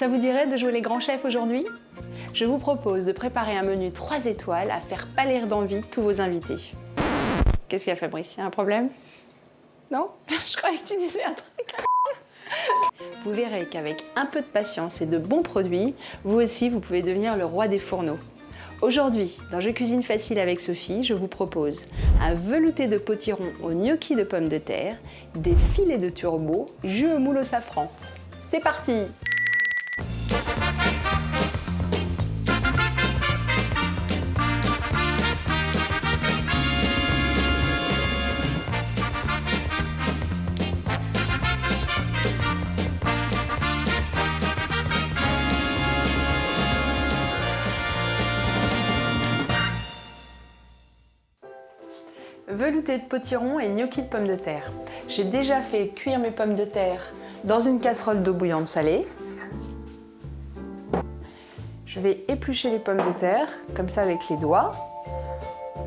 Ça vous dirait de jouer les grands chefs aujourd'hui? Je vous propose de préparer un menu 3 étoiles à faire pâlir d'envie tous vos invités. Qu'est-ce qu'il y a, Fabrice? Il y a un problème? Non? Je croyais que tu disais un truc. Vous verrez qu'avec un peu de patience et de bons produits, vous aussi, vous pouvez devenir le roi des fourneaux. Aujourd'hui, dans Je cuisine facile avec Sophie, je vous propose un velouté de potiron au gnocchi de pommes de terre, des filets de turbo, jus au moule au safran. C'est parti! Velouté de potiron et gnocchi de pommes de terre. J'ai déjà fait cuire mes pommes de terre dans une casserole d'eau bouillante salée. Je vais éplucher les pommes de terre, comme ça avec les doigts.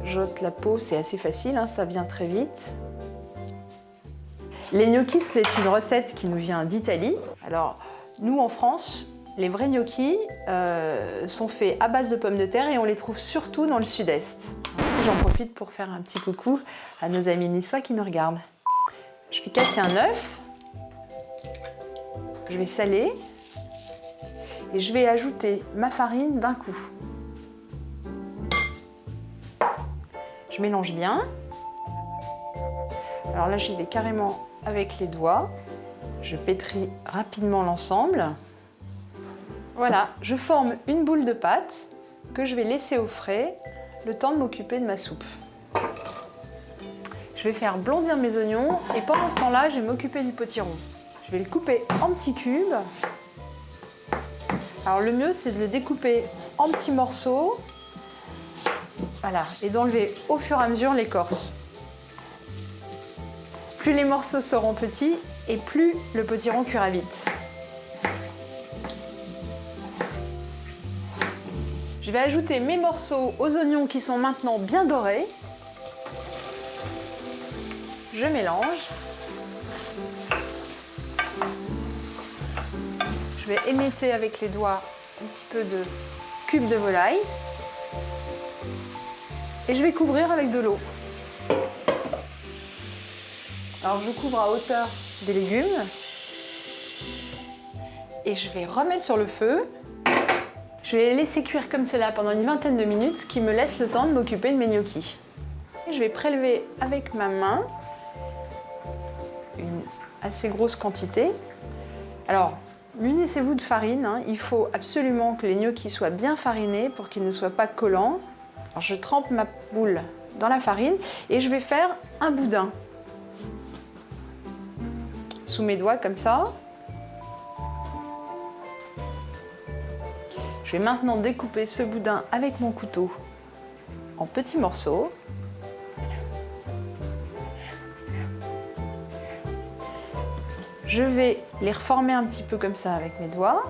J'ôte la peau, c'est assez facile, hein, ça vient très vite. Les gnocchis, c'est une recette qui nous vient d'Italie. Alors, nous en France, les vrais gnocchis sont faits à base de pommes de terre et on les trouve surtout dans le sud-est. J'en profite pour faire un petit coucou à nos amis niçois qui nous regardent. Je vais casser un œuf, je vais saler et je vais ajouter ma farine d'un coup. Je mélange bien. Alors là, j'y vais carrément avec les doigts. Je pétris rapidement l'ensemble. Voilà, je forme une boule de pâte que je vais laisser au frais le temps de m'occuper de ma soupe. Je vais faire blondir mes oignons et pendant ce temps-là, je vais m'occuper du potiron. Je vais le couper en petits cubes. Alors le mieux, c'est de le découper en petits morceaux. Voilà, et d'enlever au fur et à mesure l'écorce. Plus les morceaux seront petits et plus le potiron cuira vite. Je vais ajouter mes morceaux aux oignons qui sont maintenant bien dorés. Je mélange. Je vais émietter avec les doigts un petit peu de cubes de volaille. Et je vais couvrir avec de l'eau. Alors je couvre à hauteur des légumes. Et je vais remettre sur le feu. Je vais les laisser cuire comme cela pendant une vingtaine de minutes, ce qui me laisse le temps de m'occuper de mes gnocchis. Je vais prélever avec ma main une assez grosse quantité. Alors, munissez-vous de farine, hein. Il faut absolument que les gnocchis soient bien farinés pour qu'ils ne soient pas collants. Alors, je trempe ma boule dans la farine et je vais faire un boudin. Sous mes doigts comme ça. Je vais maintenant découper ce boudin avec mon couteau en petits morceaux. Je vais les reformer un petit peu comme ça avec mes doigts.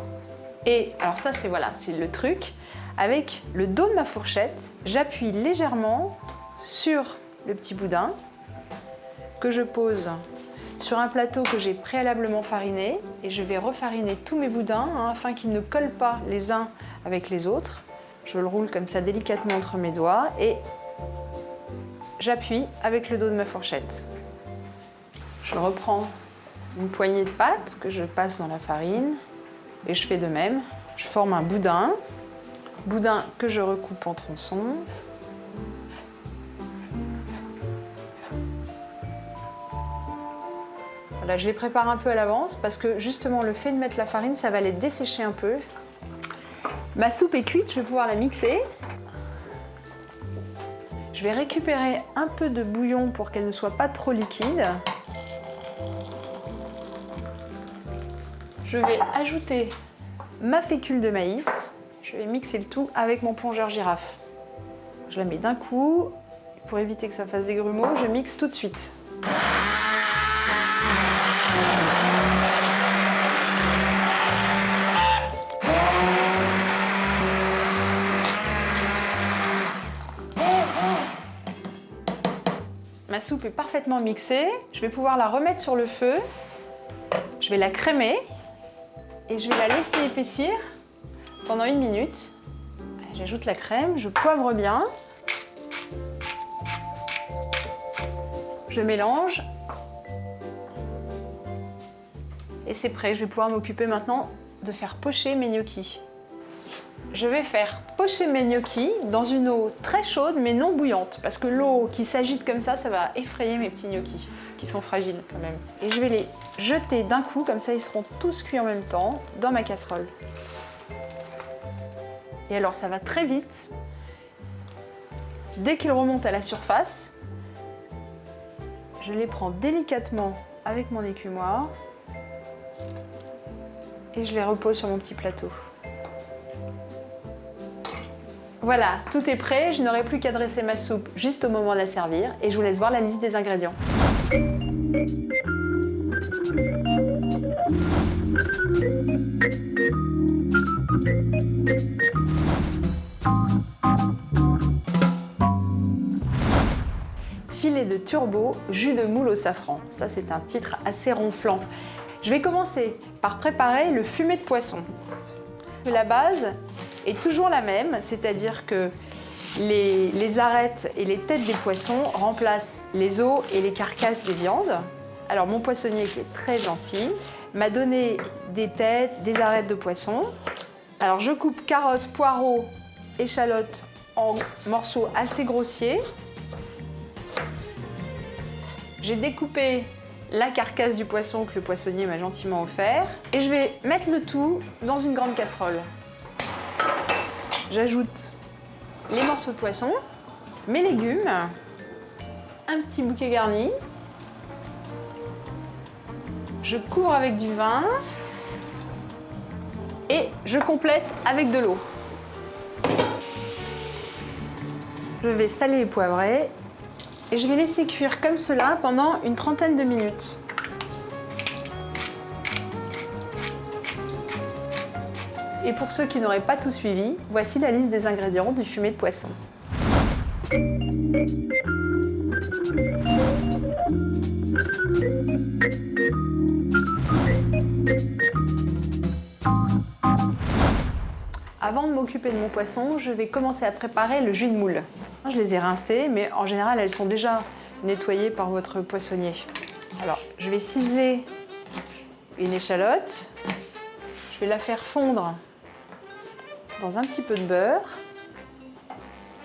Et alors ça, c'est voilà, c'est le truc. Avec le dos de ma fourchette, j'appuie légèrement sur le petit boudin que je pose sur un plateau que j'ai préalablement fariné et je vais refariner tous mes boudins hein, afin qu'ils ne collent pas les uns avec les autres. Je le roule comme ça délicatement entre mes doigts et j'appuie avec le dos de ma fourchette. Je reprends une poignée de pâte que je passe dans la farine et je fais de même. Je forme un boudin que je recoupe en tronçons. Voilà, je les prépare un peu à l'avance parce que justement le fait de mettre la farine, ça va les dessécher un peu. Ma soupe est cuite, je vais pouvoir la mixer. Je vais récupérer un peu de bouillon pour qu'elle ne soit pas trop liquide. Je vais ajouter ma fécule de maïs. Je vais mixer le tout avec mon plongeur girafe. Je la mets d'un coup. Pour éviter que ça fasse des grumeaux, je mixe tout de suite. Ma soupe est parfaitement mixée. Je vais pouvoir la remettre sur le feu. Je vais la crémer. Et je vais la laisser épaissir pendant 1 minute. J'ajoute la crème, je poivre bien. Je mélange. Et c'est prêt, je vais pouvoir m'occuper maintenant de faire pocher mes gnocchis. Je vais faire pocher mes gnocchis dans une eau très chaude mais non bouillante parce que l'eau qui s'agite comme ça va effrayer mes petits gnocchis qui sont fragiles quand même. Et je vais les jeter d'un coup, comme ça ils seront tous cuits en même temps dans ma casserole. Et alors ça va très vite. Dès qu'ils remontent à la surface, je les prends délicatement avec mon écumoire et je les repose sur mon petit plateau. Voilà, tout est prêt, je n'aurai plus qu'à dresser ma soupe juste au moment de la servir et je vous laisse voir la liste des ingrédients. Filet de turbo, jus de moule au safran. Ça, c'est un titre assez ronflant. Je vais commencer par préparer le fumet de poisson. La base est toujours la même, c'est-à-dire que les arêtes et les têtes des poissons remplacent les os et les carcasses des viandes. Alors mon poissonnier, qui est très gentil, m'a donné des têtes, des arêtes de poisson. Alors je coupe carottes, poireaux, échalotes en morceaux assez grossiers. J'ai découpé la carcasse du poisson que le poissonnier m'a gentiment offert et je vais mettre le tout dans une grande casserole. J'ajoute les morceaux de poisson, mes légumes, un petit bouquet garni. Je couvre avec du vin et je complète avec de l'eau. Je vais saler et poivrer et je vais laisser cuire comme cela pendant une trentaine de minutes. Et pour ceux qui n'auraient pas tout suivi, voici la liste des ingrédients du fumet de poisson. Avant de m'occuper de mon poisson, je vais commencer à préparer le jus de moule. Je les ai rincées, mais en général, elles sont déjà nettoyées par votre poissonnier. Alors, je vais ciseler une échalote. Je vais la faire fondre dans un petit peu de beurre.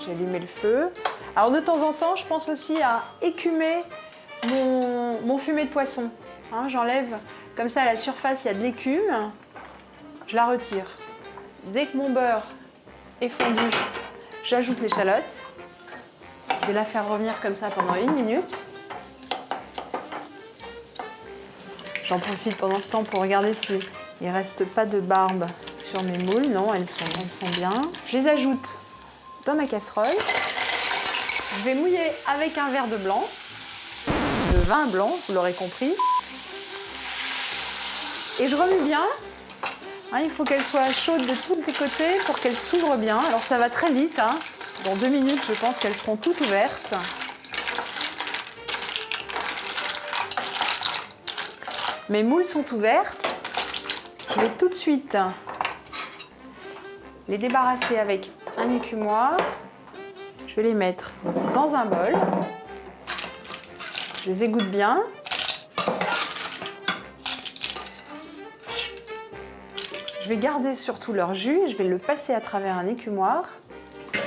J'ai allumé le feu. Alors de temps en temps, je pense aussi à écumer mon fumet de poisson. J'enlève comme ça à la surface, il y a de l'écume. Je la retire. Dès que mon beurre est fondu, j'ajoute l'échalote. Je vais la faire revenir comme ça pendant 1 minute. J'en profite pendant ce temps pour regarder s'il ne reste pas de barbe sur mes moules. Non, elles sont bien. Je les ajoute dans ma casserole. Je vais mouiller avec un verre de blanc, de vin blanc, vous l'aurez compris. Et je remue bien. Il faut qu'elle soit chaude de tous les côtés pour qu'elle s'ouvre bien. Alors ça va très vite. Dans 2 minutes, je pense qu'elles seront toutes ouvertes. Mes moules sont ouvertes. Je vais tout de suite les débarrasser avec un écumoire. Je vais les mettre dans un bol. Je les égoutte bien. Je vais garder surtout leur jus. Je vais le passer à travers un écumoire,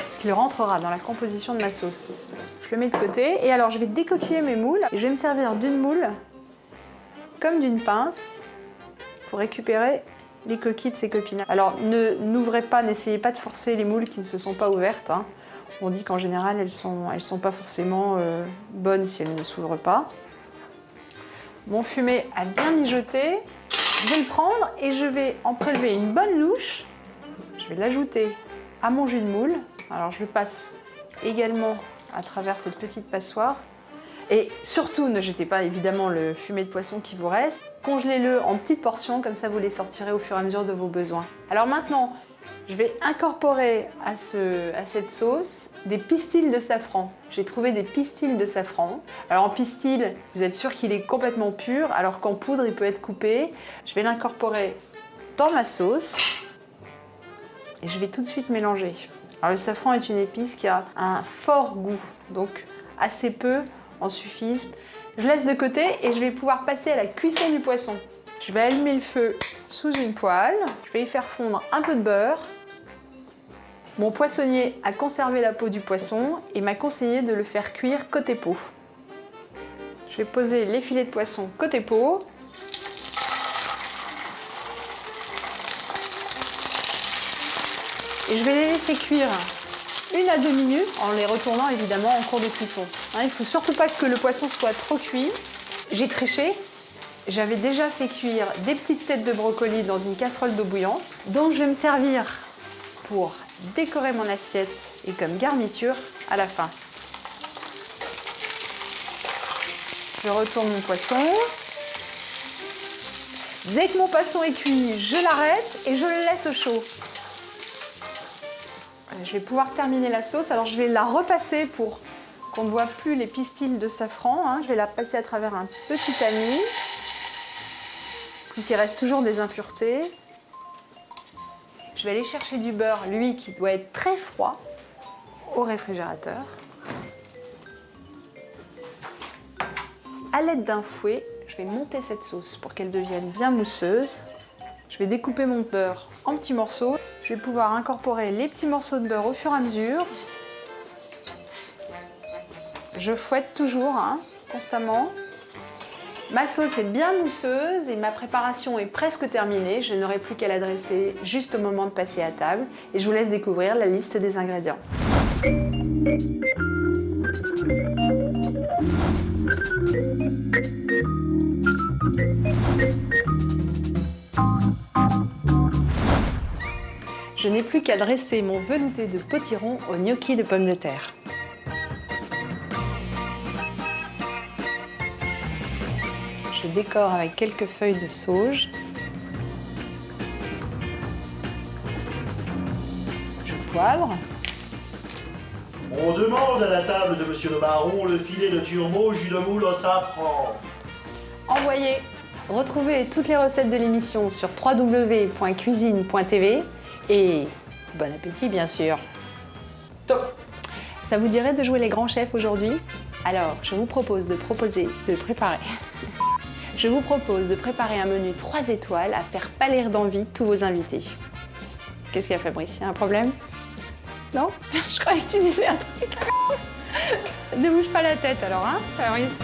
ce qui rentrera dans la composition de ma sauce. Je le mets de côté et alors je vais décoquiller mes moules. Et je vais me servir d'une moule comme d'une pince pour récupérer les coquilles de ces copines. Alors n'ouvrez pas, n'essayez pas de forcer les moules qui ne se sont pas ouvertes. On dit qu'en général elles sont pas forcément bonnes si elles ne s'ouvrent pas. Mon fumet a bien mijoté. Je vais le prendre et je vais en prélever une bonne louche. Je vais l'ajouter à mon jus de moule. Alors je le passe également à travers cette petite passoire. Et surtout, ne jetez pas évidemment le fumet de poisson qui vous reste. Congelez-le en petites portions, comme ça vous les sortirez au fur et à mesure de vos besoins. Alors maintenant, je vais incorporer à cette sauce des pistils de safran. J'ai trouvé des pistils de safran. Alors en pistil, vous êtes sûr qu'il est complètement pur, alors qu'en poudre, il peut être coupé. Je vais l'incorporer dans ma sauce et je vais tout de suite mélanger. Alors le safran est une épice qui a un fort goût, donc assez peu en suffisent. Je laisse de côté et je vais pouvoir passer à la cuisson du poisson. Je vais allumer le feu sous une poêle, je vais y faire fondre un peu de beurre. Mon poissonnier a conservé la peau du poisson et m'a conseillé de le faire cuire côté peau. Je vais poser les filets de poisson côté peau. Et je vais les laisser cuire 1 à 2 minutes en les retournant évidemment en cours de cuisson. Il ne faut surtout pas que le poisson soit trop cuit. J'ai triché. J'avais déjà fait cuire des petites têtes de brocoli dans une casserole d'eau bouillante, dont je vais me servir pour décorer mon assiette et comme garniture à la fin. Je retourne mon poisson. Dès que mon poisson est cuit, je l'arrête et je le laisse au chaud. Je vais pouvoir terminer la sauce, alors je vais la repasser pour qu'on ne voit plus les pistils de safran. Je vais la passer à travers un petit tamis. En plus, il reste toujours des impuretés. Je vais aller chercher du beurre, lui, qui doit être très froid, au réfrigérateur. À l'aide d'un fouet, je vais monter cette sauce pour qu'elle devienne bien mousseuse. Je vais découper mon beurre en petits morceaux. Je vais pouvoir incorporer les petits morceaux de beurre au fur et à mesure. Je fouette toujours, constamment. Ma sauce est bien mousseuse et ma préparation est presque terminée. Je n'aurai plus qu'à la dresser juste au moment de passer à table. Et je vous laisse découvrir la liste des ingrédients. Je n'ai plus qu'à dresser mon velouté de potiron au gnocchi de pommes de terre. Je décore avec quelques feuilles de sauge. Je poivre. On demande à la table de Monsieur le Baron le filet de turbo jus de moule au safran. Envoyez. Retrouvez toutes les recettes de l'émission sur www.cuisine.tv et bon appétit bien sûr. Top. Ça vous dirait de jouer les grands chefs aujourd'hui? Alors, je vous propose de préparer un menu 3 étoiles à faire pâlir d'envie tous vos invités. Qu'est-ce qu'il y a, Fabrice? Il y a un problème? Non? Je croyais que tu disais un truc. Ne bouge pas la tête alors, Fabrice?